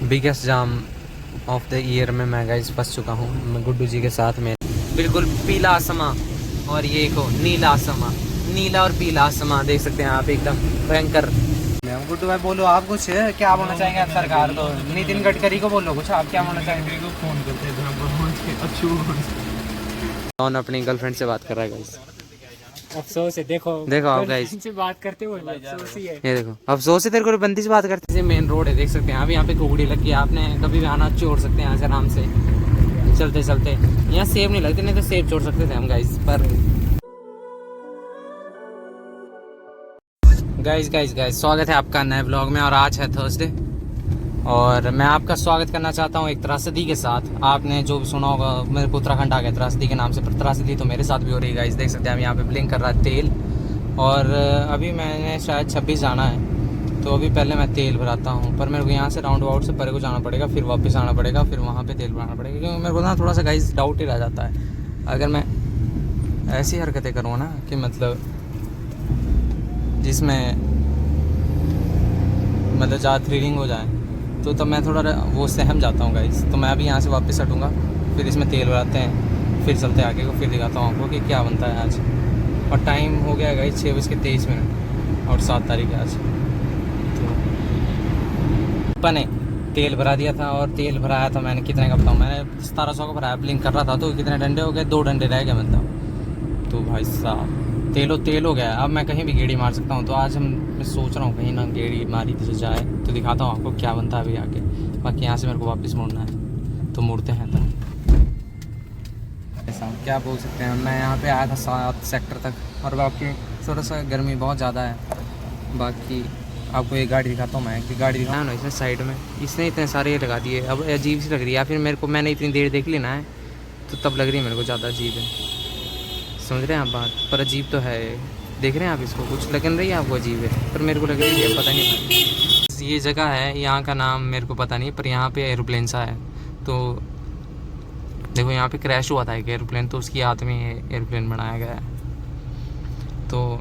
Biggest jam of the year में मैं guys फंस चुका हूँ। मैं गुड्डू जी के साथ में बिल्कुल पीला आसमां और ये को नीला आसमां, नीला और पीला आसमां देख सकते हैं आप, एकदम भयंकर। गुड्डू भाई बोलो आप कुछ, क्या बोलना चाहेंगे आप सरकार को? नितिन गडकरी को बोलो कुछ, आप क्या बोलना चाहेंगे? फोन करते कौन अपनी गर्लफ्रेंड से बात कर रहा है गाइस? अफसोस है, देखो आप गाइस से बात करते हुए अफसोस ही है। ये देखो अफसोस है तेरे को बंदी से बात करते हैं। मेन रोड है देख सकते हैं आप, यहाँ पे कुकड़ी लग गई, आपने कभी भी आना छोड़ सकते हैं यहाँ से आराम से चलते चलते। यहाँ सेब नहीं लगते, नहीं तो सेब छोड़ सकते थे हम गाइस। पर गाइस स्वागत है आपका नए ब्लॉग में। और आज है थर्सडे और मैं आपका स्वागत करना चाहता हूँ एक त्रासदी के साथ। आपने जो भी सुना होगा, मेरे को उत्तराखंड आ गया त्रासदी के नाम से, पर त्रासदी तो मेरे साथ भी हो रही है गाइस। देख सकते हैं हम यहाँ पे ब्लिंक कर रहा है तेल, और अभी मैंने शायद 26 जाना है, तो अभी पहले मैं तेल भराता हूँ। पर मेरे को यहाँ से राउंड अबाउट से परे को जाना पड़ेगा, फिर वापस आना पड़ेगा, फिर वहाँ पर तेल भराना पड़ेगा, क्योंकि मेरे को ना थोड़ा सा गाइस डाउट ही रह जाता है। अगर मैं ऐसी हरकतें करूँ ना कि मतलब जिसमें मतलब ज़्यादा थ्रिलिंग हो जाए, तो तब मैं थोड़ा वो सहम जाता हूँ गाइस। तो मैं अभी यहाँ से वापस हटूँगा, फिर इसमें तेल भराते हैं, फिर चलते आगे को, फिर दिखाता हूँ आपको कि क्या बनता है आज। और टाइम हो गया गाइस 6:23 और 7 तारीख है आज। तो अपने तेल भरा दिया था, और तेल भराया था मैंने कितने का बताऊँ, मैंने 1700 का भराया। ब्लिंक कर रहा था तो कितने डंडे हो गए, 2 डंडे रह गए मतलब। तो भाई साहब तेल हो गया। अब मैं कहीं भी गेड़ी मार सकता हूँ, तो आज मैं सोच रहा हूँ कहीं ना गेड़ी मारी तो जाए, तो दिखाता हूँ आपको क्या बनता है अभी आगे। बाकी यहाँ से मेरे को वापस मुड़ना है, तो मुड़ते हैं तब। ऐसा क्या बोल सकते हैं, मैं यहाँ पे आया था 7 सेक्टर तक, और बाकी थोड़ा सा गर्मी बहुत ज़्यादा है। बाकी आपको एक गाड़ी दिखाता हूँ मैं, कि गाड़ी दिखाऊँ ना इसने साइड में, इसने इतने सारे लगा दिए। अब अजीब सी लग रही है, या फिर मेरे को मैंने इतनी देर देख ली ना है, तो तब लग रही है मेरे को ज़्यादा अजीब है। समझ रहे हैं आप बात? पर अजीब तो है, देख रहे हैं आप इसको, कुछ लग रही है आपको अजीब है, पर मेरे को लग रही है पता नहीं। ये जगह है, यहाँ का नाम मेरे को पता नहीं, पर यहाँ पे एरोप्लेन सा है। तो देखो यहाँ पे क्रैश हुआ था एक एरोप्लेन, तो उसकी याद में ये एरोप्लेन बनाया गया है। तो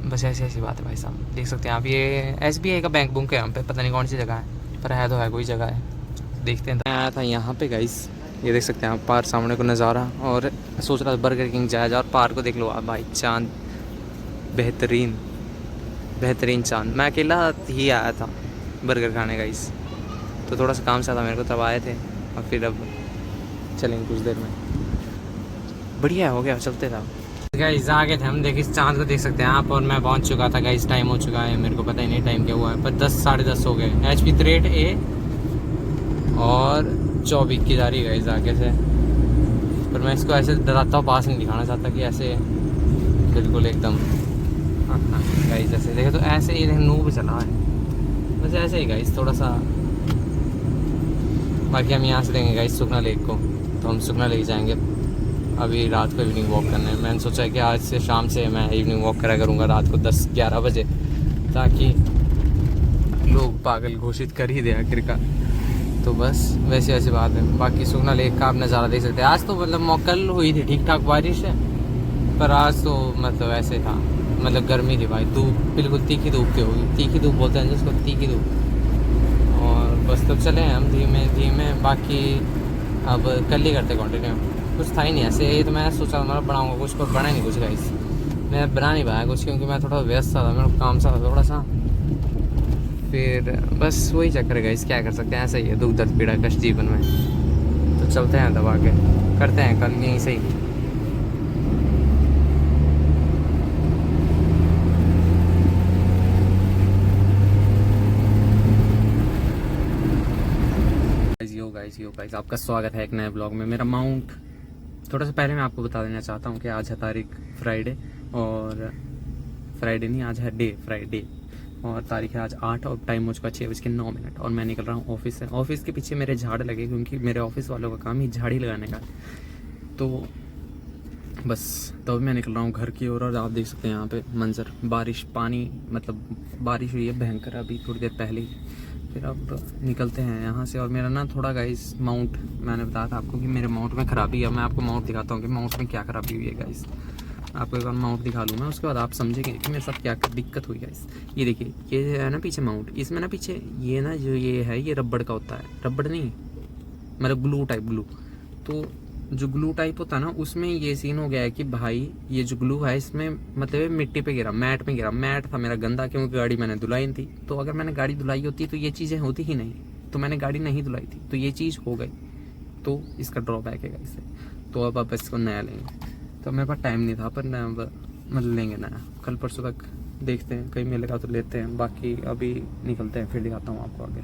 बस ऐसी बात है भाई साहब, देख सकते हैं आप। ये SBI का बैंक बुक है यहाँ पे, पता नहीं कौन सी जगह है, पर है तो है कोई जगह है। देखते हैं। मैं आया था यहाँ पे गाइस, ये देख सकते हैं आप पार सामने को नज़ारा, और सोच रहा था बर्गर किंग जाया, और पार को देख लो आप भाई, चांद बेहतरीन चांद। मैं अकेला ही आया था बर्गर खाने गाइस, तो थोड़ा सा काम सा था मेरे को, तब आए थे। और फिर अब चलेंगे कुछ देर में, बढ़िया हो गया, चलते था गाइस। आगे थे हम, देखिए चांद को देख सकते हैं आप, और मैं पहुंच चुका था गाइस। टाइम हो चुका है, मेरे को पता ही नहीं टाइम क्या हुआ है, पर 10 साढ़े 10 हो गए। HP रेट A और 24 की जा रही है आगे से। पर मैं इसको ऐसे डराता हूँ, पास नहीं दिखाना चाहता कि ऐसे बिल्कुल एकदम गाइस ऐसे देखे, तो ऐसे ही नूब चला है बस, ऐसे ही गाइस थोड़ा सा। बाकी हम यहाँ से देंगे गाइस सुखना लेक को, तो हम सुखना लेक जाएंगे अभी रात को इवनिंग वॉक करने। मैंने सोचा है कि आज से शाम से मैं इवनिंग वॉक करा करूँगा रात को 10-11 बजे, ताकि लोग पागल घोषित कर ही दे आखिरकार। तो बस वैसी बात है। बाकी सुखना लेक का आप नज़ारा देख सकते हैं। आज तो मतलब कल हुई थी ठीक ठाक बारिश है, पर आज तो मतलब ऐसे था, मतलब गर्मी थी भाई, धूप बिल्कुल तीखी धूप की होगी, तीखी धूप बोलते हैं जिसको, तीखी धूप। और बस तब चले हैं हम धीमे। बाकी अब कल ही करते कंटिन्यू, कुछ था ही नहीं ऐसे। ये तो मैं सोचा मतलब बनाऊँगा कुछ, पर बना नहीं कुछ गाइस, मैं बना नहीं पाया कुछ, क्योंकि मैं थोड़ा व्यस्त था, मेरा काम सा था थोड़ा सा। फिर बस वही चक्कर है गाइस, क्या कर सकते हैं, ऐसा ही है, दुख दर्द पीड़ा कष्ट जीवन में। तो चलते हैं दबा के, करते हैं कल यहीं से ही। गाइस आपका स्वागत है एक नए ब्लॉग में। मेरा माउंट थोड़ा सा पहले मैं आपको बता देना चाहता हूँ कि आज है तारीख फ्राइडे, और फ्राइडे नहीं, आज है डे फ्राइडे, और तारीख है आज 8 और टाइम हो चुका 6:09, और मैं निकल रहा हूँ ऑफिस से। ऑफिस के पीछे मेरे झाड़ लगे, क्योंकि मेरे ऑफिस वालों का काम ही झाड़ी लगाने का। तो बस तो मैं निकल रहा हूँ घर की ओर, और आप देख सकते हैं यहाँ पे मंजर, बारिश, पानी, मतलब बारिश हुई है भयंकर अभी थोड़ी देर पहले ही। फिर अब निकलते हैं यहाँ से। और मेरा ना थोड़ा गाइस माउंट, मैंने बताया था आपको कि मेरे माउंट में ख़राबी है। मैं आपको माउंट दिखाता हूँ कि माउंट में क्या ख़राबी हुई है गाइस। आपको एक बार माउंट दिखा लूँ मैं, उसके बाद आप समझेंगे कि मेरे साथ क्या दिक्कत हुई गाइस। ये देखिए, ये है ना पीछे माउंट, इसमें ना पीछे ये ना जो ये है ये रबड़ का होता है, रबड़ नहीं मतलब ग्लू टाइप, ग्लू। तो जो ग्लू टाइप होता है ना उसमें ये सीन हो गया है कि भाई ये जो ग्लू है इसमें मतलब मिट्टी पे गिरा, मैट पे गिरा। मैट था मेरा गंदा क्योंकि गाड़ी मैंने धुलाई थी, तो अगर मैंने गाड़ी धुलाई होती तो ये चीज़ें होती ही नहीं, तो मैंने गाड़ी नहीं धुलाई थी तो ये चीज़ हो गई, तो इसका ड्रॉबैक है इससे। तो अब आप इसको नया लेंगे, तो मेरे पास टाइम नहीं था पर नया मतलब लेंगे नया, कल परसों तक देखते हैं, कहीं मिलेगा तो लेते हैं, बाकी अभी निकलते हैं, फिर दिखाता हूँ आपको आगे।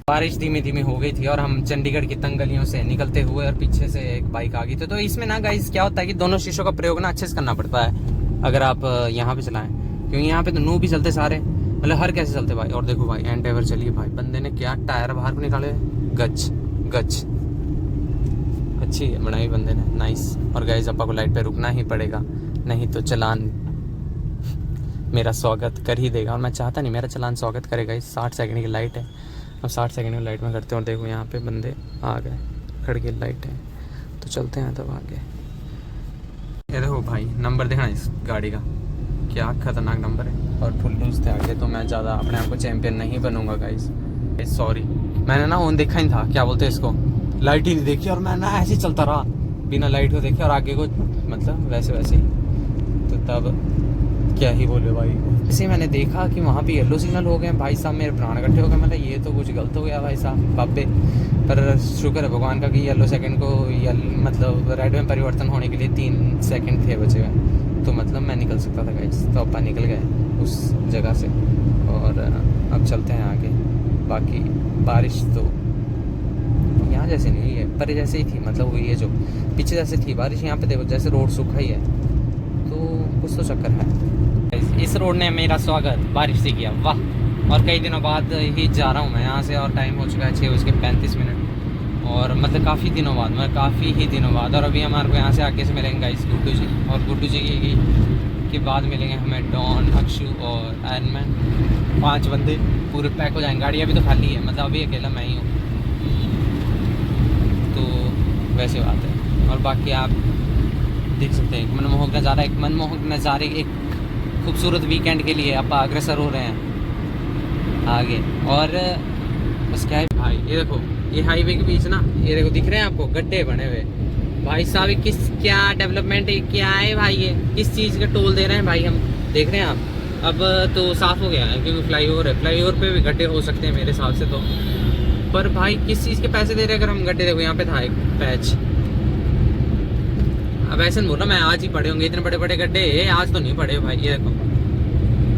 बारिश धीमी धीमी हो गई थी और हम चंडीगढ़ की तंग गलियों से निकलते हुए और पीछे से एक बाइक आ गई थी। तो इसमें ना गाइस क्या होता है कि दोनों शीशों का प्रयोग ना अच्छे से करना पड़ता है अगर आप यहाँ पे चलाएं, क्योंकि यहाँ पे तो नू भी चलते सारे, मतलब हर कैसे चलते भाई। और देखो भाई एंड एवर चलिए भाई, बंदे ने क्या टायर बाहर को निकाले, गच गच, अच्छी है बनाई बंदे ने, नाइस। और गाइस आपको लाइट पे रुकना ही पड़ेगा, नहीं तो चलान मेरा स्वागत कर ही देगा, और मैं चाहता नहीं मेरा चलान स्वागत करेगा। इस 60 सेकंड की लाइट है, अब 60 सेकंड की लाइट में करते हैं। और देखो यहाँ पे बंदे आ गए, खड़के लाइट है, तो चलते हैं तब आगे। ये देखो भाई नंबर देखना इस गाड़ी का, क्या खतरनाक नंबर है, और फुल लूज थे आगे, तो मैं ज़्यादा अपने आप को चैंपियन नहीं बनूंगा गाइस, सॉरी। मैंने ना उन देखा ही था, क्या बोलते हैं इसको, लाइट ही नहीं देखी, और मैं ना ऐसे ही चलता रहा बिना लाइट को देखे, और आगे को मतलब वैसे वैसे ही, तो तब क्या ही बोले भाई। इसे मैंने देखा कि वहाँ पे येलो सिग्नल हो गए भाई साहब, मेरे प्राण इकट्ठे हो गए, मतलब ये तो कुछ गलत हो गया भाई साहब बाबे। पर शुक्र है भगवान का कि येलो सेकंड को मतलब रेड में परिवर्तन होने के लिए 3 सेकंड थे बचे हुए, तो मतलब मैं निकल सकता था गाइस, तो अपा निकल गए उस जगह से, और अब चलते हैं आगे। बाकी बारिश तो यहाँ जैसे नहीं है, पर जैसे ही थी, मतलब वो ये जो पीछे जैसे थी बारिश, यहाँ पे देखो जैसे रोड सूखा ही है, तो कुछ तो चक्कर है। इस रोड ने मेरा स्वागत बारिश से किया, वाह। और कई दिनों बाद ही जा रहा हूँ मैं यहाँ से, और टाइम हो चुका है 6:35, और मतलब काफ़ी दिनों बाद, मैं काफ़ी ही दिनों बाद। और अभी हमारे को यहाँ से आगे से मिलेंगे गाइस गुड्डू जी, और गुड्डू जी के बाद मिलेंगे हमें डॉन, अक्षु और आयरन मैन, 5 बंदे पूरे पैक हो जाएंगे। गाड़ी अभी तो खाली है, मतलब अभी अकेला मैं ही हूँ, तो वैसे बात है। और बाकी आप देख सकते हैं एक मनमोहक नज़ारे, एक खूबसूरत वीकेंड के लिए आप अग्रसर हो रहे हैं आगे। और बस क्या है भाई, ये देखो ये हाईवे के बीच ना, ये देखो दिख रहे हैं आपको गड्ढे बने हुए भाई साहब, क्या डेवलपमेंट है, क्या है भाई, ये किस चीज़ का टोल दे रहे हैं भाई, हम देख रहे हैं आप। अब तो साफ़ हो गया है क्योंकि फ्लाईओवर है, फ्लाईओवर पे भी गड्ढे हो सकते हैं मेरे हिसाब से तो, पर भाई किस चीज़ के पैसे दे रहे हैं अगर हम गड्ढे, देखो यहाँ पे था एक पैच। अब ऐसे नहीं बोल रहा मैं आज ही पड़े होंगे इतने बड़े बड़े गड्ढे, आज तो नहीं पड़े भाई। ये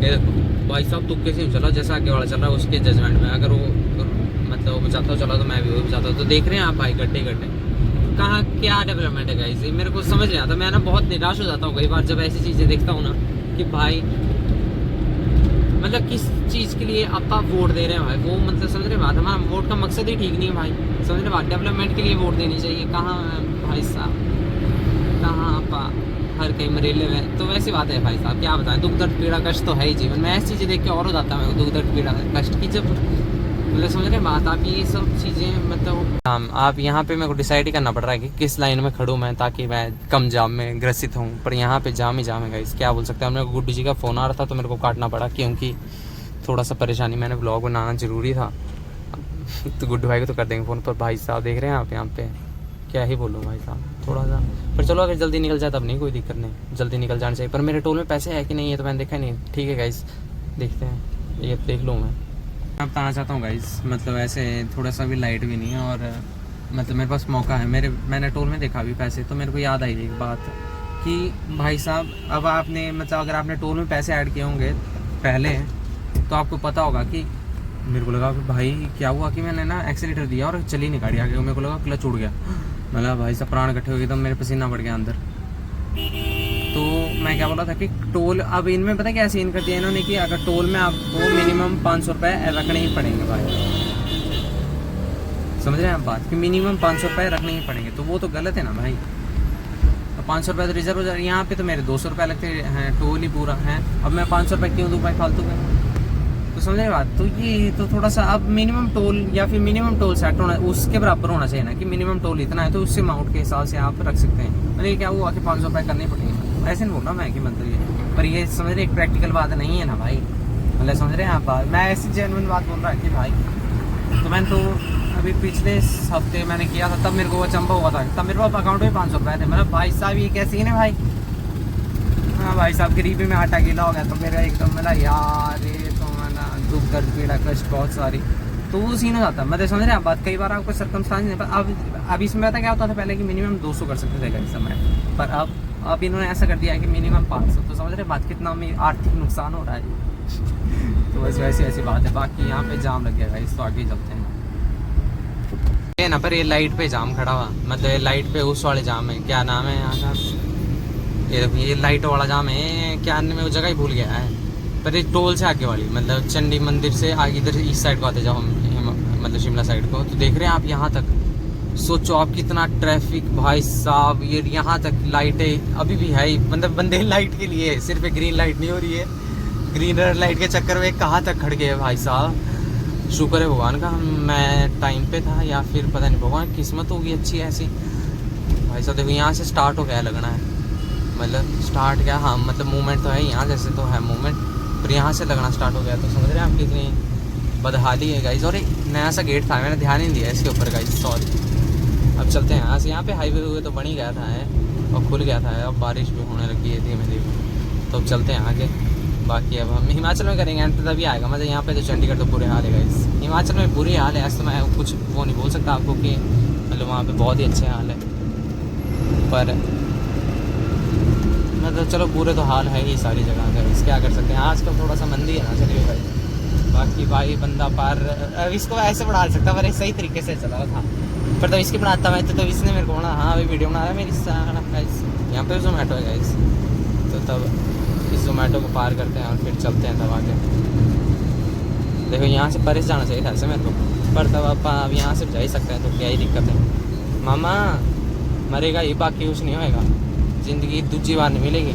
देखो भाई साहब, तुक्के से चलो, जैसा आगे वाला चल रहा है उसके जजमेंट में, अगर वो मतलब वो बचाता हो चला तो मैं भी वो बचाता हूँ। तो देख रहे हैं आप भाई गड्ढे गड्ढे, कहाँ क्या डेवलपमेंट है गाइस, मेरे को समझ नहीं आता। मैं ना बहुत निराश हो जाता हूँ कई बार जब ऐसी चीज़ें देखता हूँ ना, कि भाई मतलब किस चीज़ के लिए आपा वोट दे रहे हैं भाई, वो मतलब समझ रहे बात, हमारा वोट का मकसद ही ठीक नहीं है भाई, समझ रहे बात। डेवलपमेंट के लिए वोट देनी चाहिए, कहाँ भाई साहब, कहाँ आपा हर कहीं मरेले में। तो वैसी बात है भाई साहब, क्या बताएं, दुख दर्द पीड़ा कष्ट तो है ही जीवन में। ऐसी चीज़ें देख के और हो जाता है दुख दर्द पीड़ा कष्ट की, जब मतलब समझ रहे बात आप, ये सब चीज़ें मतलब आप यहाँ पे मेरे को डिसाइड ही करना पड़ रहा है कि किस लाइन में खड़ूँ मैं, ताकि मैं कम जाम में ग्रसित हूँ। पर यहाँ पे जाम ही जाम है गाइस, क्या बोल सकते हैं। मेरे को गुड्डू जी का फ़ोन आ रहा था तो मेरे को काटना पड़ा, क्योंकि थोड़ा सा परेशानी, मैंने ब्लॉग बनाना ज़रूरी था। तो गुड्डू भाई को तो कर देंगे फ़ोन, पर भाई साहब देख रहे हैं आप यहाँ पे, क्या ही बोलूँ भाई साहब, थोड़ा सा। पर चलो अगर जल्दी निकल जाए तब नहीं, कोई दिक्कत नहीं, जल्दी निकल जाना चाहिए। पर मेरे टोल में पैसे है कि नहीं ये तो मैंने देखा नहीं। ठीक है गाइस, देखते हैं, ये देख लूँ मैं बताना चाहता हूँ गाइस। मतलब ऐसे थोड़ा सा भी लाइट भी नहीं है, और मतलब मेरे पास मौका है, मैंने टोल में देखा अभी पैसे, तो मेरे को याद आई एक बात कि भाई साहब अब आपने मतलब अगर आपने टोल में पैसे ऐड किए होंगे पहले, तो आपको पता होगा कि मेरे को लगा कि भाई क्या हुआ कि मैंने ना एक्सीलेटर दिया और चली नहीं गाड़ी आगे, मेरे को लगा क्लच उड़ गया, मतलब भाई साहब प्राण इकट्ठे हो गए एकदम, मेरे पसीना बढ़ गया अंदर। तो मैं क्या बोला था कि टोल, अब इनमें पता क्या सीन कर दिया इन्होंने कि अगर टोल में आपको मिनिमम 500 रुपये रखने ही पड़ेंगे भाई, समझ रहे हैं आप बात, कि मिनिमम 500 रुपये रखने ही पड़ेंगे। तो वो तो गलत है ना भाई, 500 रुपये तो रिजर्व हो जाए। यहाँ पे तो मेरे 200 रुपये लगते हैं टोल ही पूरा है, अब मैं 500 रुपये क्यों दूँ भाई फालतू में, तो समझ रहे बात। तो ये तो थोड़ा सा अब मिनिमम टोल या फिर मिनिमम टोल सेट होना, उसके बराबर होना चाहिए ना, कि मिनिमम टोल इतना है तो उससे अमाउंट के हिसाब से आप रख सकते हैं। अरे क्या हुआ कि 500 रुपये करने पड़ेंगे ऐसे नहीं बोल रहा मैं कि मतलब ये, पर ये समझ रहे एक प्रैक्टिकल बात नहीं है ना भाई, मतलब समझ रहे हैं आप बात, मैं ऐसी जेन्युइन बात बोल रहा कि भाई, तो मैंने तो अभी पिछले हफ्ते मैंने किया था, तब मेरे को वो अचंभा हुआ था, तब मेरे पास अकाउंट में 500 रुपये थे, मतलब भाई साहब ये क्या सीन है भाई। हाँ भाई साहब, गरीबी में आटा गीला हो गया, तो मेरा एकदम मिला यार, ये तो मैंने दुख दर्द पीड़ा कष्ट बहुत सारी, तो वो सीन हो जाता है। मतलब समझ रहे हैं आप बात, कई बार आपको सरकमस्टांस नहीं, पर अब इसमें पता क्या होता था पहले कि मिनिमम 200 कर सकते थे इस समय, पर अब इन्होंने ऐसा कर दिया है कि मिनिमम 500, तो समझ रहे बात कितना में आर्थिक नुकसान हो रहा है। तो बस वैसी ऐसी बात है। बाकी यहाँ पे जाम लग गया है, तो आगे चलते हैं। ये ना पर ये लाइट पे जाम खड़ा हुआ, मतलब ये लाइट पे उस वाले जाम है, क्या नाम है यहाँ का, ये लाइट वाला जाम है, क्या में वो जगह ही भूल गया है, पर ये टोल से आगे वाली, मतलब चंडी मंदिर से आगे इधर ईस्ट साइड को आते जाओ हम, मतलब शिमला साइड को, तो देख रहे हैं आप यहाँ तक, सोचो आप कितना ट्रैफिक भाई साहब, ये यहाँ तक लाइटें अभी भी है, मतलब बंदे लाइट के लिए, सिर्फ ग्रीन लाइट नहीं हो रही है, ग्रीन लाइट के चक्कर में कहाँ तक खड़ गए भाई साहब। शुक्र है भगवान का मैं टाइम पे था, या फिर पता नहीं भगवान किस्मत होगी अच्छी ऐसी। भाई साहब देखो यहाँ से स्टार्ट हो गया लगना है, मतलब स्टार्ट क्या, हाँ मतलब मूवमेंट तो है यहाँ, जैसे तो है मूवमेंट, पर यहाँ से लगना स्टार्ट हो गया, तो समझ रहे हैं आप कितनी बदहाली है गाइस। और एक नया सा गेट था, मैंने ध्यान नहीं दिया इसके ऊपर गाइस, सॉरी। अब चलते हैं यहाँ से, यहाँ पे हाईवे हुए तो बन ही गया था है, और खुल गया था है, अब बारिश भी होने लगी है धीमे धीमे, तो अब चलते हैं आगे। बाकी अब हम हिमाचल में करेंगे एंड तभी आएगा मज़ा, यहाँ पे तो चंडीगढ़ तो बुरे हाल है गाइस, हिमाचल में बुरी हाल है, ऐसा मैं कुछ वो नहीं बोल सकता आपको कि मतलब वहाँ पे बहुत ही अच्छे हाल है, पर मतलब चलो बुरे तो हाल है ही सारी जगह का, इस क्या कर सकते हैं, आजकल थोड़ा सा मंदी है ना, चलिए भाई। बाकी भाई बंदा पार, अब इसको ऐसे बढ़ा सकता, पर सही तरीके से चला था, पर तब इसकी बनाता मैं तो इसने मेरे को बोला हाँ अभी वीडियो बना रहा है मेरी गाइस, यहाँ पे जोमेटो है गाइस, तो तब इस जोमेटो को पार करते हैं और फिर चलते हैं तब आगे। देखो यहाँ से परे जाना चाहिए था ऐसे मेरे को, पर तब अब यहाँ से जा ही सकते हैं, तो क्या ही दिक्कत है। मामा मरेगा ही, बाकी कुछ नहीं होएगा, ज़िंदगी दूसरी बार नहीं मिलेगी,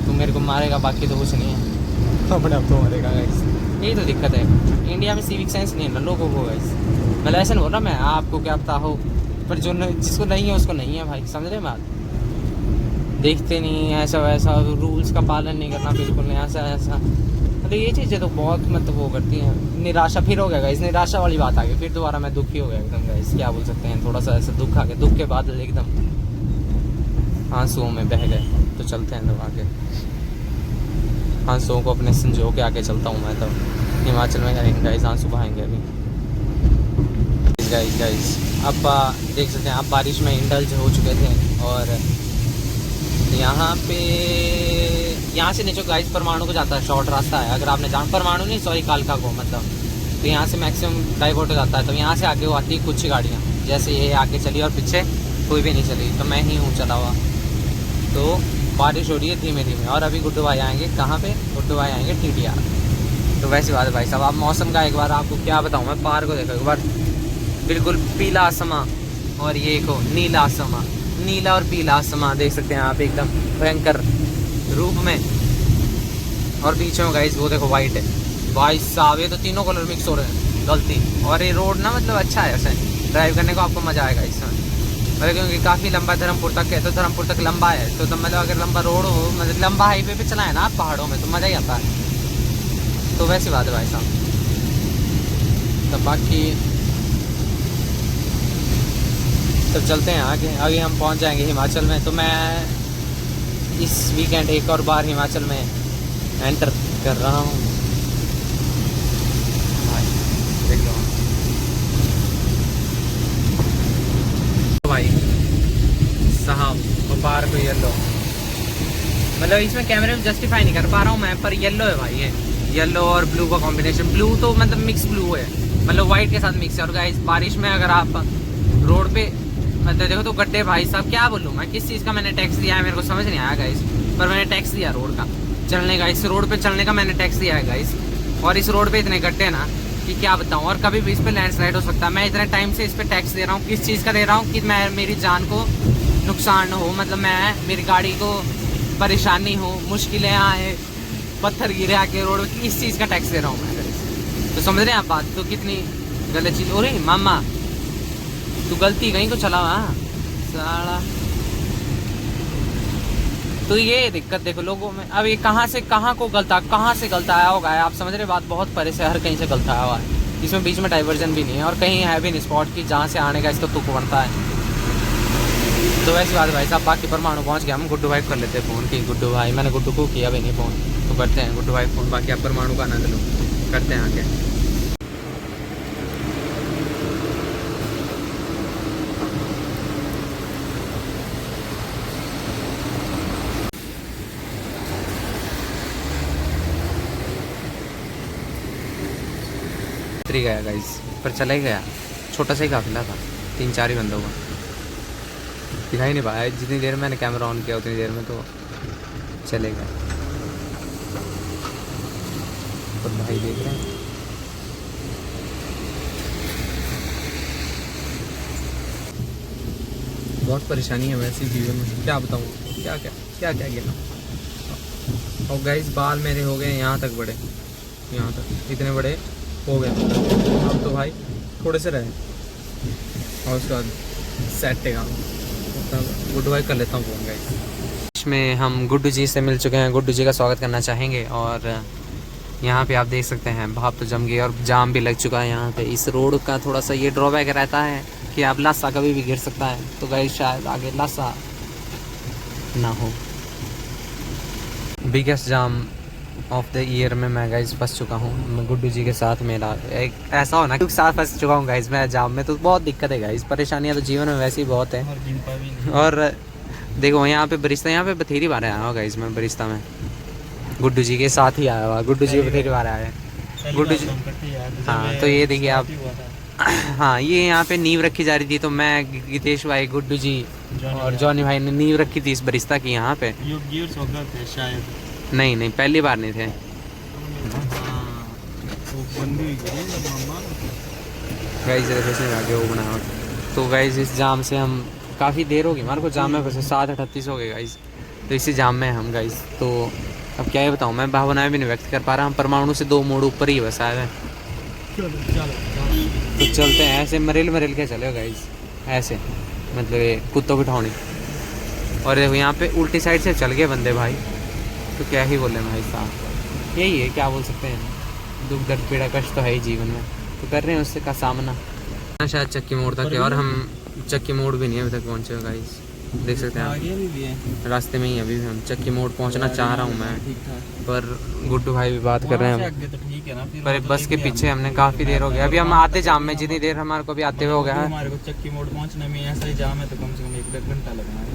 तू मेरे को मारेगा बाकी तो कुछ नहीं है, अपने आप तो मरेगा गाइस, यही तो दिक्कत है। इंडिया में सिविक सेंस नहीं है ना लोगों को गाइस, मतलब ऐसा नहीं बोल रहा मैं आपको क्या पता हो, पर जो जिसको नहीं है उसको नहीं है भाई, समझ रहे बात, देखते नहीं ऐसा वैसा, रूल्स का पालन नहीं करना बिल्कुल नहीं, ऐसा ऐसा, मतलब ये चीज़ें तो बहुत मतलब वो करती हैं, निराशा फिर हो गया गाइस, निराशा वाली बात आ गई, फिर दोबारा मैं दुखी हो गया एकदम गाइस, क्या बोल सकते हैं, थोड़ा सा ऐसा दुख आ गया, दुख के बाद एकदम आंसुओं में बह गए। तो चलते हैं तब आगे, आंसुओं को अपने संजो के आगे चलता हूँ मैं, तो हिमाचल में करेंगे गाइस, आंसू बहाएंगे अभी गाइस। अब देख सकते हैं आप बारिश में इंडल्ज हो चुके थे, और यहाँ पे यहाँ से नीचे गाइस परमाणु को जाता है, शॉर्ट रास्ता है, अगर आपने जान परमाणु नहीं सॉरी कालका को, मतलब तो यहाँ से मैक्सिमम डाइवर्ट हो जाता है, तो यहाँ से आगे वो आती है कुछ गाड़ियाँ, जैसे ये आगे चली और पीछे कोई भी नहीं चली, तो मैं ही हूँ चला हुआ। तो बारिश हो रही है धीमे धीमे, और अभी गुड्डू भाई आएंगे कहाँ पे, गुड्डू भाई आएंगे TTR। तो वैसी बात है भाई साहब, आप मौसम का एक बार आपको क्या बताऊँ मैं, पार को देखो एक बार, बिल्कुल पीला आसमां, और ये को नीला आसमां, नीला और पीला आसमां देख सकते हैं आप एकदम भयंकर रूप में, और बीच में गाइस वो देखो वाइट है भाई साहब, ये तो तीनों कलर मिक्स हो रहे हैं गलती। और ये रोड ना मतलब अच्छा है, ऐसे ड्राइव करने को आपको मज़ा आएगा इसमें, मतलब क्योंकि काफ़ी लंबा धर्मपुर तक है, तो धर्मपुर तक लंबा है, तो मतलब अगर लंबा रोड हो, मतलब लंबा हाईवे पे चलाए ना आप पहाड़ों में, तो मज़ा ही आता है। तो वैसी बात है भाई साहब। तो बाकी तो चलते हैं आगे, अभी हम पहुंच जाएंगे हिमाचल में। तो मैं इस वीकेंड एक और बार हिमाचल में एंटर कर रहा हूँ देख लो भाई साहब, व्यापार को येलो, मतलब इसमें कैमरे में जस्टिफाई नहीं कर पा रहा हूँ मैं, पर येलो है भाई, ये येलो और ब्लू का कॉम्बिनेशन, ब्लू तो मतलब मिक्स ब्लू है, मतलब वाइट के साथ मिक्स है। और गाइस बारिश में अगर आप रोड पे मतलब देखो तो गड्ढे, भाई साहब क्या बोलूँ मैं, किस चीज़ का मैंने टैक्स दिया है मेरे को समझ नहीं आया गाइस, पर मैंने टैक्स दिया रोड का चलने का, इस रोड पे चलने का मैंने टैक्स दिया है गाइस। और इस रोड पे इतने गड्ढे ना कि क्या बताऊँ, और कभी भी इस पे लैंडस्लाइड हो सकता है। मैं इतने टाइम से इस पे टैक्स दे रहा हूँ, किस चीज़ का दे रहा हूँ कि मैं मेरी जान को नुकसान हो, मतलब मैं मेरी गाड़ी को परेशानी हो, मुश्किलें आए, पत्थर गिरे आके रोड पे, इस चीज़ का टैक्स दे रहा हूँ मैं। तो समझ रहे हैं आप बात, तो कितनी गलत चीज़ हो रही। मामा तू गलती कहीं को चला वहाँ साला, तो ये दिक्कत देखो लोगों में। अब ये कहाँ से कहाँ से गलता आया होगा, आप समझ रहे बात, बहुत परे से हर कहीं से गलता आया हुआ है। इसमें बीच में डाइवर्जन भी नहीं है और कहीं है भी नहीं स्पॉट की जहाँ से आने का इसका तुक बनता है। तो वैसी बात भाई साहब, बाकी परमाणु पहुँच गया। हम गुड्डू भाई को कर लेते हैं फ़ोन की। गुड्डू भाई, मैंने गुड्डू को किया भी नहीं फ़ोन, तो करते हैं गुड्डू भाई फ़ोन। बाकी आप परमाणु का आनंद लो, करते हैं आगे। उतरी गया गाइस, पर चला ही गया। छोटा सा ही काफिला था, 3-4 ही बंदों का, दिखाई नहीं पाया। जितनी देर मैंने कैमरा ऑन किया उतनी देर में तो चले गए। तो भाई देख रहे हैं, बहुत परेशानी है वैसे जीवन में, क्या बताऊँ, क्या क्या क्या क्या क्या। और गाइस बाल मेरे हो गए यहाँ तक बड़े, यहाँ तक इतने बड़े हो गए। अब तो भाई थोड़े से रहे और उसके बाद सेट है काम। गुड्डू भाई कर लेता हूँ फ़ोन गाइस। इसमें हम गुड्डू जी से मिल चुके हैं, गुड्डू जी का स्वागत करना चाहेंगे। और यहाँ पे आप देख सकते हैं भाप तो जम गई और जाम भी लग चुका है यहाँ पे। इस रोड का थोड़ा सा ये ड्रॉबैक रहता है कि आप लासा कभी भी गिर सकता है, तो गाइस शायद आगे लासा ना हो। Biggest jam of the year में मैं गाइस फंस चुका हूँ। मैं गुड्डू जी के साथ, मेरा एक ऐसा होना कि साथ फंस चुका हूँ गाइस मैं जाम में। तो बहुत दिक्कत है गाइस, परेशानियाँ तो जीवन में वैसे ही बहुत है। और देखो यहाँ पे बरिश्ता, यहाँ पे बथेरी बार आया हुआ गाइस मैं बरिश्ता में, गुड्डू जी के साथ ही आया हुआ। गुड्डू जी बथेरी बार आया है गुड्डू जी। हाँ तो ये देखिए आप, हाँ ये यहाँ पे नींव रखी जा रही थी। तो मैं, गीतेश भाई, गुड्डू जी और जॉनी भाई ने नींव रखी थी इस बरिश्ता की यहाँ पे। नहीं नहीं, पहली बार नहीं थे। गाइस आगे वो बना। तो गाइस इस जाम से हम काफ़ी देर हो गई हमारे को जाम में फंसे, 7:38 हो गए गाइस। तो इसी जाम में हम गाइस, तो अब क्या ही बताऊँ, मैं भावनाएं भी नहीं व्यक्त कर पा रहा। हम परमाणु से 2 मोड़ ऊपर ही बस आए हैं। तो चलते हैं ऐसे मरेल के चले गाइस, ऐसे मतलब ये कुत्तों की ठौनी। और देखो यहाँ पे उल्टी साइड से चल गए बंदे भाई, तो क्या ही बोले भाई साहब, यही है, क्या बोल सकते हैं। दुख दर्द पीड़ा कष्ट तो है ही जीवन में, तो कर रहे हैं उससे का सामना। शायद चक्की मोड़ तक है और हम चक्की मोड़ भी नहीं अभी तक पहुँचे गाइस, देख सकते हैं आप। रास्ते में ही अभी भी हम चक्की मोड़ पहुँचना चाह रहा हूँ मैं, पर गुड्डू भाई भी बात कर रहे हैं। पर बस के पीछे हमने काफ़ी देर हो गया, अभी हम आते जाम में, जितनी देर हमारे को भी आते हुए हो गया है। हमारे को चक्की मोड़ पहुंचने में ऐसा ही जाम है तो कम से कम 1 घंटा लगना है।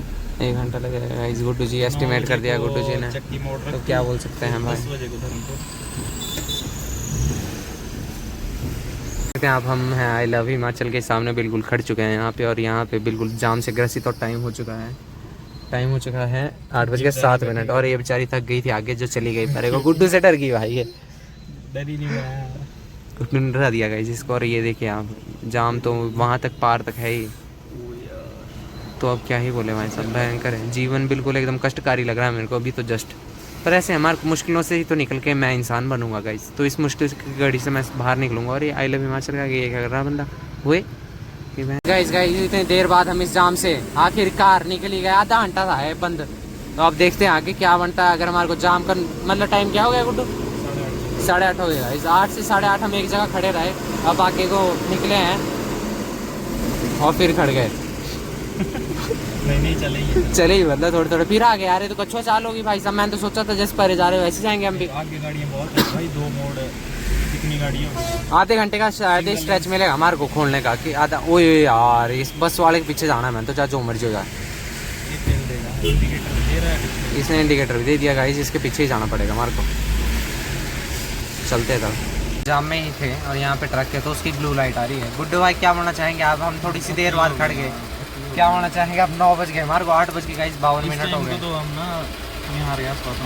1 घंटा लगेगा इस, गुड्डू जी एस्टिमेट कर दिया गुड्डू जी ने, तो क्या बोल सकते हैं भाई। 10 बजे को धर्मपुर आप हम हैं आई लव हिमाचल के सामने बिल्कुल खड़ चुके हैं यहाँ पे। और यहाँ पे बिल्कुल जाम से ग्रसित और टाइम हो चुका है 8:07। और ये बेचारी थक गई थी आगे जो चली गई, पर गुड्डू से डर गई भाई, ये डर ही नहीं रहा, गुड्डू ने डरा दिया गाइस इसको। और ये देखिए आप, जाम तो वहाँ तक पार तक है ही। तो अब क्या ही बोले भाई साहब, भयंकर है जीवन, बिल्कुल एकदम कष्टकारी लग रहा है मेरे को अभी तो जस्ट। पर ऐसे हमारे मुश्किलों से ही तो निकल के मैं इंसान बनूंगा गाइस। तो इस मुश्किल की घड़ी से मैं बाहर निकलूंगा। और ये आई लव हिमाचल का ये क्या कर रहा बंदा हुए गाइस। इतनी देर बाद हम इस जाम से आखिरकार निकली गए, आधा घंटा था है बंद। तो अब देखते हैं आगे क्या बनता है। अगर हमारे को जाम का मतलब टाइम क्या हो गया गुड्डू, 8:30 हो गया। इस 8 से 8:30 हम एक जगह खड़े रहे, अब आगे को निकले हैं और फिर खड़ गए। नहीं चले ही मतलब थोड़े फिर आगे आ रहे तो कच्छुआ चाल होगी भाई साहब। मैंने तो सोचा था जैसे परे जा रहे वैसे जाएंगे हम भी। आगे गाड़ियाँ बहुत है भाई, 2 मोड़ कितनी गाड़ियाँ। आधे घंटे का शायद स्ट्रेच मिलेगा हमारे को खोलने का कि आधा। ओए यार इस बस वाले के पीछे जाना है, मैं तो चाहे जो मर्जी हो जाए। इसने इंडिकेटर भी दे दिया गाइस, इसके पीछे ही जाना पड़ेगा हमारे को। चलते तब जाम में ही थे और यहाँ पे ट्रक है तो उसकी ब्लू लाइट आ रही है। गुड्डू भाई क्या बोलना चाहेंगे आप, हम थोड़ी सी देर बाद खड़ गए, क्या होना चाहेंगे। अब 9 बज गए, हमारे को 8 बज के गाइस 52 मिनट हो गए। तो हम ना यहाँ के आसपास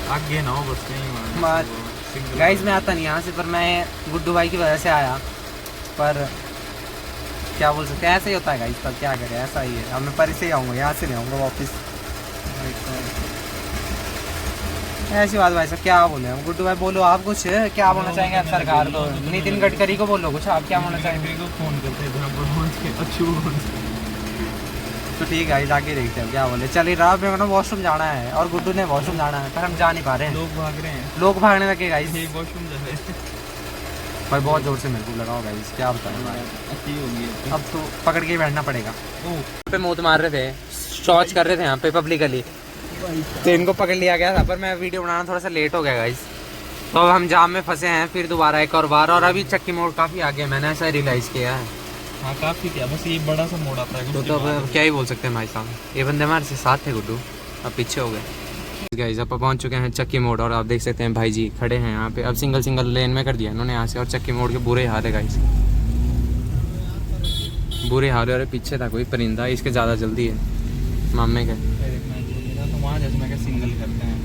आगे ना हो बस कहीं गाइस मैं आता नहीं यहाँ से, पर मैं गुड्डू भाई की वजह से आया। पर क्या बोल सकते हैं, ऐसा ही होता है गाइस, पर क्या करें, ऐसा ही है। अब मैं पर से ही आऊँगा, यहाँ से नहीं आऊँगा वापस। ऐसी बात भाई साहब, क्या बोले हम? गुड्डू भाई बोलो आप कुछ, क्या बोलना चाहेंगे आप सरकार को? नितिन गडकरी को बोलो कुछ, आप क्या बोलना चाहेंगे? को फोन करते हैं जहाँ पर पहुँच के अक्षु तो ठीक है आगे देखते हैं क्या बोले। चलिए रहा, मेरे को वॉशरूम जाना है और गुड्डू ने वॉशरूम जाना है, पर हम जा नहीं पा रहे हैं। लोग भाग रहे हैं, लोग भागने लगे गाइस। ये वॉशरूम जा रहे हैं भाई बहुत जोर से मेरे को लगाओ गाइस, क्या बताएं भाई। अच्छी होगी अब तो पकड़ के ही बैठना पड़ेगा। ओह पे मूत मार रहे थे, शौच कर रहे थे यहाँ पे पब्लिकली, तो इनको पकड़ लिया गया था। पर मैं वीडियो बनाना थोड़ा सा लेट हो गया गाइस, तो अब हम जाम में फंसे हैं फिर दोबारा एक और बार। और अभी चक्की मोड़ काफ़ी आगे, मैंने ऐसा रियलाइज़ किया है। हाँ काफ़ी क्या, बस ये बड़ा सा मोड़ आता है तो अब क्या ही बोल सकते हैं भाई साहब, ये बंदे हमारे से साथ थे गुड्डू, अब पीछे हो गए गाइस। अब पहुंच चुके हैं चक्की मोड़ और आप देख सकते हैं भाई जी खड़े हैं यहाँ पे। अब सिंगल लेन में कर दिया इन्होंने यहाँ से, और चक्की मोड़ के बुरे हाल है गाइस, बुरे हाल है। और पीछे था कोई परिंदा, इसके ज़्यादा जल्दी है मामे के, तो वहाँ जैसे मैं सिंगल करते हैं।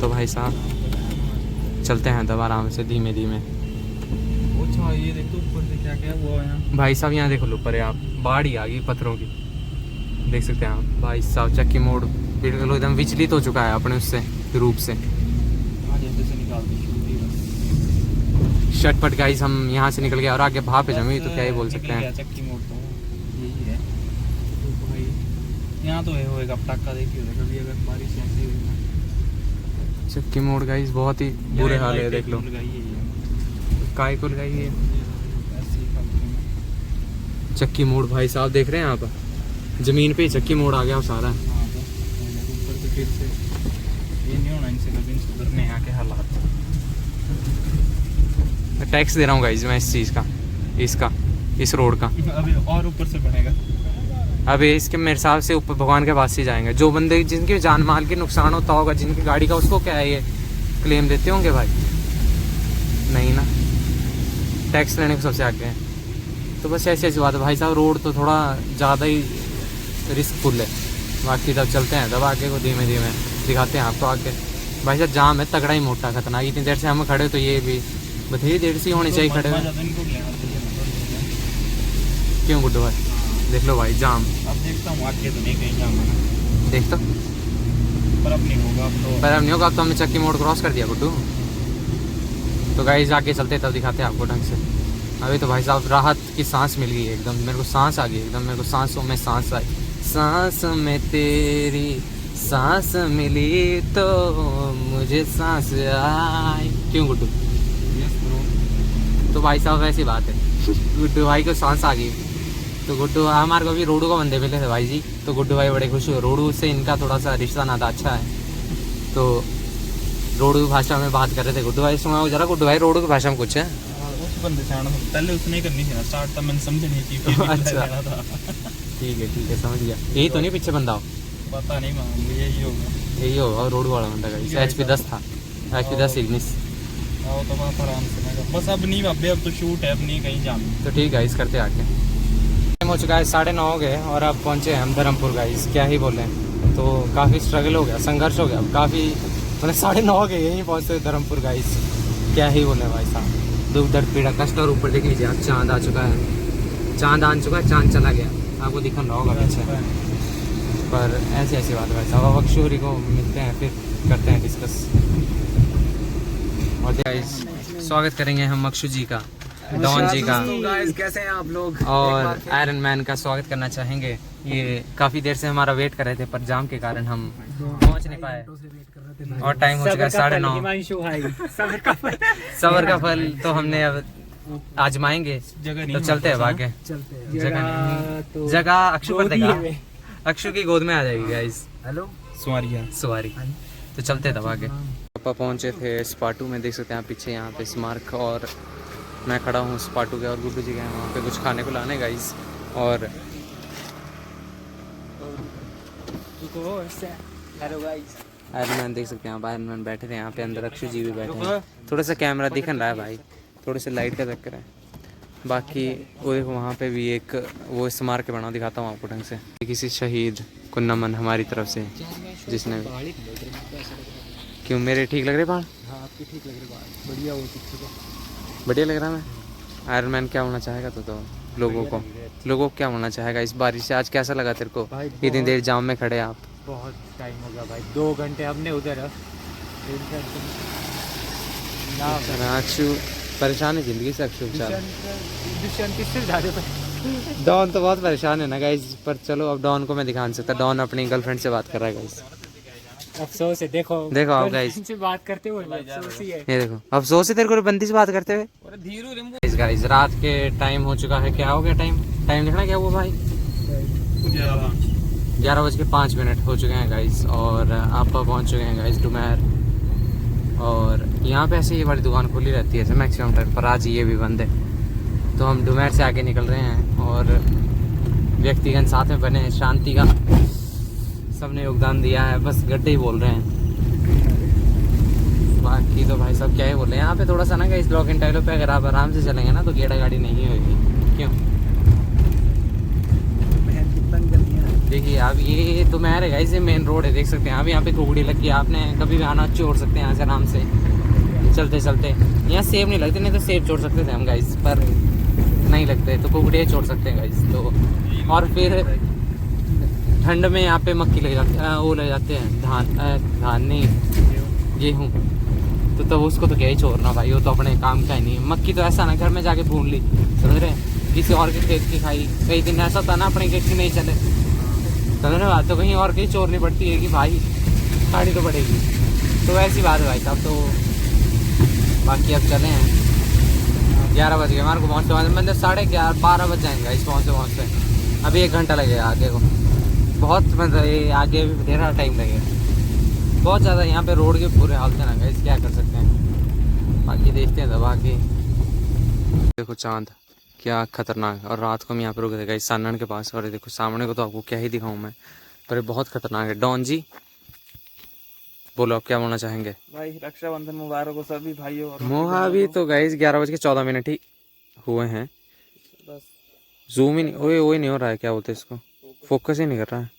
तो भाई साहब चलते हैं तब आराम से धीमे धीमे। अच्छा ये देखो ऊपर से क्या क्या हुआ यहाँ भाई साहब यहाँ देखो ऊपर है आप, बाढ़ ही आ गई पत्थरों की, देख सकते हैं आप भाई साहब। चक्की मोड़ बिल्कुल एकदम विचलित हो चुका है अपने उससे रूप से। हाँ जैसे से निकाल दी शटपट गाइस हम यहाँ से निकल गए और आगे भाप पे जमी, तो क्या ही बोल सकते हैं। चक्की मोड़ तो यही है। तो भाई यहाँ तो है होएगा पटाखा, देखिए कभी अगर बारिश ऐसी हुई ना। चक्की मोड़ गाइस बहुत ही बुरे हाल है, देख लो काय को लगाई है चक्की मोड़। भाई साहब देख रहे हैं आप, जमीन पे ही चक्की मोड़ आ गया सारा। ऊपर से फिर से ये नहीं होना इनसे कभी, सुधरने यहाँ के हालात। टैक्स दे रहा हूँ गाइस मैं इस चीज़ का, इसका, इस रोड का। अभी और ऊपर से बढ़ेगा। अभी इसके मेरे हिसाब से ऊपर भगवान के पास ही जाएंगे। जो बंदे जिनके जान माल के नुकसान होता होगा, जिनकी गाड़ी का, उसको क्या है ये क्लेम देते होंगे भाई? नहीं ना, टैक्स लेने को सबसे आगे हैं। तो बस ऐसी ऐसी बात है भाई साहब, रोड तो थोड़ा ज़्यादा ही रिस्कफुल है। बाकी तब चलते हैं तब आगे को धीमे धीमे दिखाते हैं आपको आगे। भाई साहब जाम है तगड़ा ही मोटा खतरनाक, इतनी देर से हम खड़े, तो ये भी बथेरी देर से होनी चाहिए खड़े हुए। क्यों गुड्डू भाई? देख लो भाई जाम, अब देखता हूँ आगे तो नहीं कहीं जाम है, देख तो, पर अब नहीं होगा। पर अब नहीं होगा, अब तो हमने चक्की मोड़ क्रॉस कर दिया गुड्डू। तो गाइस आगे चलते तब दिखाते हैं आपको ढंग से। अभी तो भाई साहब राहत की सांस मिल गई एकदम, मेरे को सांस आ गई एकदम, मेरे को सांसों में सांस आई। सांस में तेरी सांस मिली तो मुझे सांस आई। क्यों गुड्डू? तो भाई साहब ऐसी बात है, गुड्डू भाई को सांस आ गई। तो गुड्डू हमारे को भी रोडू को बंदे मिले थे भाई जी, तो गुड्डू भाई बड़े खुश हुए। रोडू से इनका थोड़ा सा रिश्ता नाता अच्छा है, तो रोडू भाषा में बात कर रहे थे। गुड्डू भाई सुनाओ जरा, गुड्डू भाई रोडू की भाषा में कुछ है? उस बंदे से आना पहले उसने करनी थी ना स्टार्ट, तब मैंने समझ नहीं की। अच्छा ठीक है समझ गया। यही तो नहीं पीछे बंदा हो? पता नहीं मुझे, यही होगा, यही होगा रोडू वाला बंदा का। HP 10 था, HP 10 19। आओ तो वहाँ पर आराम से, बस अब नहीं, अब तो शूट है, अब नहीं कहीं जाना। तो ठीक है इस करते आके। टाइम हो चुका है 9:30 हो गए और अब पहुँचे हम धर्मपुर गाइस। क्या ही बोले, तो काफ़ी स्ट्रगल हो गया, संघर्ष हो गया काफ़ी, मतलब 9:30 हो गए यहीं पहुँचते धर्मपुर गाइस। क्या ही बोले भाई साहब, दुख दर्द पीड़ा कष्ट। और ऊपर देख लीजिए आप, चाँद आ चुका है, चाँद आ चुका है, चाँद चला गया, आपको दिखा रहा होगा पीछे। पर ऐसी ऐसी बात है भाई साहब। अब अक्षुरी को मिलते हैं, फिर करते हैं डिस्कस। और गाइस स्वागत करेंगे हम अक्षु जी का, डॉन जी का, गाइस कैसे हैं आप लोग? और आयरन मैन का स्वागत करना चाहेंगे। ये काफ़ी देर से हमारा वेट कर रहे थे, पर जाम के कारण हम पहुंच नहीं पाए और टाइम हो चुका है 9:30। सबर का फल तो हमने अब आजमाएंगे, तो चलते हैं आगे। जगह अक्षु पर देगा, अक्षु की गोद में आ जाएगी गाइस। हेलो सवारी तो चलते तब आगे। पापा पहुंचे थे स्पाटू में, देख सकते हैं आप पीछे यहाँ पे स्मारक, और मैं खड़ा हूँ स्पाटू के, और गुड्डू जी गए हैं वहाँ पे कुछ खाने को लाने गाइस। और आयरन मैन देख सकते हैं आप, आयरन मैन बैठे थे यहाँ पे अंदर, अक्षु जी भी बैठे हैं। थोड़ा सा कैमरा दिख रहा है भाई, थोड़े से लाइट का चक्कर है। बाकी वो देखो वहाँ पे भी एक वो स्मारक बना, दिखाता हूँ आपको ढंग से। किसी शहीद को नमन हमारी तरफ से, जिसने क्यों मेरे ठीक लग रहे पहाड़? हाँ आपकी ठीक लग रही बात, बढ़िया हो चुकी, बढ़िया लग रहा है। मैं आयरन मैन क्या होना चाहेगा तो लोगों को क्या होना चाहेगा इस बारिश से? आज कैसा लगा तेरे को? इतनी देर जाम में खड़े आप? बहुत टाइम हो गया भाई, 2 घंटे हमने उधर अक्षु परेशान है जिंदगी से। अक्षु बेचारा दुष्यंत किससे ज़्यादा डॉन तो बहुत परेशान है ना गाइस, पर चलो अब डॉन को मैं दिखा नहीं सकता। डॉन अपनी गर्लफ्रेंड से बात कर रहा है गाइस। अफसोस है। देखो देखो आप गाइस से बात करते हुए अफसोस ही है। ये देखो अफसोस है तेरे को बंदी से बात करते हुए। गाइस रात के टाइम हो चुका है। क्या हो गया टाइम? टाइम लिखना क्या हुआ भाई? 11:05 हो चुके हैं गाइस। और आप पहुंच चुके हैं गाइस डुमैर। और यहाँ पे ऐसे ये वाली दुकान खुली रहती है ऐसे मैक्सिमम टाइम, पर आज ये भी बंद है। तो हम डुमैर से आगे निकल रहे हैं और व्यक्तिगत साथ में बने हैं। शांति का सबने योगदान दिया है, बस गड्ढे ही बोल रहे हैं। बाकी तो भाई सब क्या ही बोल रहे हैं। यहाँ पे थोड़ा सा ना गाइस ब्लॉक इन टाइलों पे अगर आप आराम से चलेंगे ना तो गेड़ा गाड़ी नहीं होगी। क्यों? देखिए आप ये तो मैं है गाइस, ये मेन रोड है, देख सकते हैं आप। यहाँ पे कुकड़ी लगी है, आपने कभी भी आना छोड़ सकते हैं यहाँ से आराम से चलते चलते। यहाँ सेब नहीं लगते, नहीं तो सेब छोड़ सकते थे हम गाइस, पर नहीं लगते तो कुकड़ी छोड़ सकते हैं गाइस। तो और फिर ठंड में यहाँ पे मक्की लग जाती है, वो लग जाते हैं धान नहीं गेहूँ। तो तब उसको तो क्या ही छोड़ना भाई, वो तो अपने काम का ही नहीं है। मक्की तो ऐसा ना घर में जाके भून ली, समझ रहे हैं, किसी और के खेत की खाई। कई दिन ऐसा होता ना अपने खेत की नहीं चले, समझ रहे बात, तो कहीं और कहीं चोरनी पड़ती है कि भाई खानी तो पड़ेगी। तो ऐसी बात है भाई साहब। तो बाकी अब चले हैं, 11 बज गए हमारे को पहुँचते, मतलब 11:30-12 बज जाएंगे इस पहुँचते। अभी 1 घंटा लगेगा आगे को, बहुत मतलब ये आगे भी ढेरा टाइम लगेगा बहुत ज़्यादा। यहाँ पे रोड के पूरे हाल थे ना गाइस, क्या कर सकते हैं। बाकी देखते हैं दबा के। देखो चांद क्या खतरनाक। और रात को हम यहाँ पे रुके थे गाइस सानन के पास। और देखो सामने को तो आपको क्या ही दिखाऊं मैं, पर ये बहुत खतरनाक है। डॉन जी बोलो आप क्या बोलना चाहेंगे? भाई रक्षाबंधन मुबारक हो सभी भाइयों और मोहावी तो गाइस 11:14 ही हुए हैं। बस जूम ही नहीं वही नहीं हो रहा है, क्या बोलते हैं इसको, फोकस ही नहीं कर रहा है।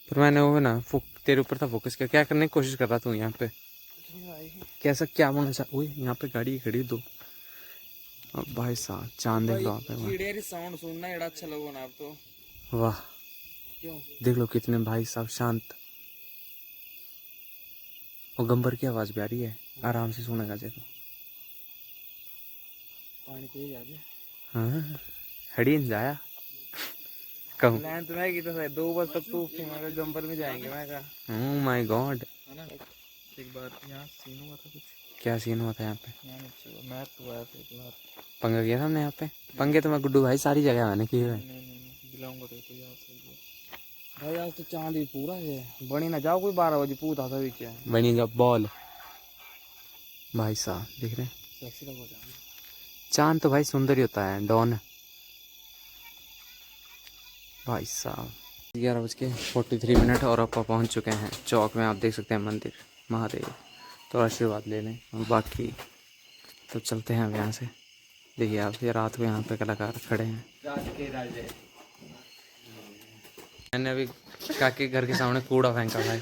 पर मैंने वो है ना तेरे ऊपर था फोकस किया। क्या करने की कोशिश कर रहा था यहाँ पे? कैसा क्या बोलना चाह? यहाँ पे गाड़ी खड़ी दो। अब भाई साहब चांद देख लो आप एक बार। कीड़े की साउंड सुनना एड़ा अच्छा लगो ना आप तो। वाह क्यों? देख लो कितने भाई साहब शांत। और गंबर की आवाज भी आ रही है, आराम से सुनेगा जे तो। पानी तेज आ गया। हाँ हड़ी जाया कहूँ प्लान तो मैं की तो 2 बजे तक तो गंबर में जाएंगे मैं कहा। Oh my God. है ना एक बार यहाँ सीन हुआ था कुछ। क्या सीन हुआ था यहाँ पे? मैं तो आया था एक बार, पंगा किया था हमने यहाँ पे। पंगे तो मैं गुड्डू भाई सारी जगह मैंने किए हुए। नहीं दिलाऊंगा तो याद से भाई। आज तो चांद भी पूरा है, बनी ना जाओ कोई 12 बजे पूछा था क्या बनी जब बॉल भाई साहब देख रहे हैं। सेक्सी लग हो जाए चांद तो भाई सुंदर ही होता है डॉन भाई साहब। 11:43 और आप पहुंच चुके हैं चौक में। आप देख सकते हैं मंदिर महादेव, तो आशीर्वाद ले लें। और बाकी तो चलते हैं अब यहाँ से। देखिए आप ये रात को यहाँ पे कलाकार खड़े हैं। मैंने अभी काके घर के सामने कूड़ा फेंका भाई,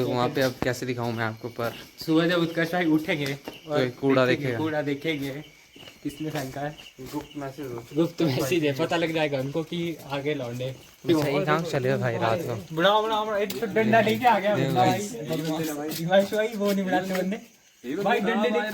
वहाँ पे अब कैसे दिखाऊं मैं आपको। पर सुबह जब उत्कर्ष भाई उठेंगे कोई कूड़ा देखेगा, कूड़ा देखेंगे किसने फेंका है, गुप्त मैसेज है, पता लग जाएगा उनको कि आगे लौंडे। सही काम चले भाई रात को। बड़ा एक तो डंडा लेके आ गया बंदा भाई। भाई वो नहीं बनाते बंदे भाई, डंडे लेके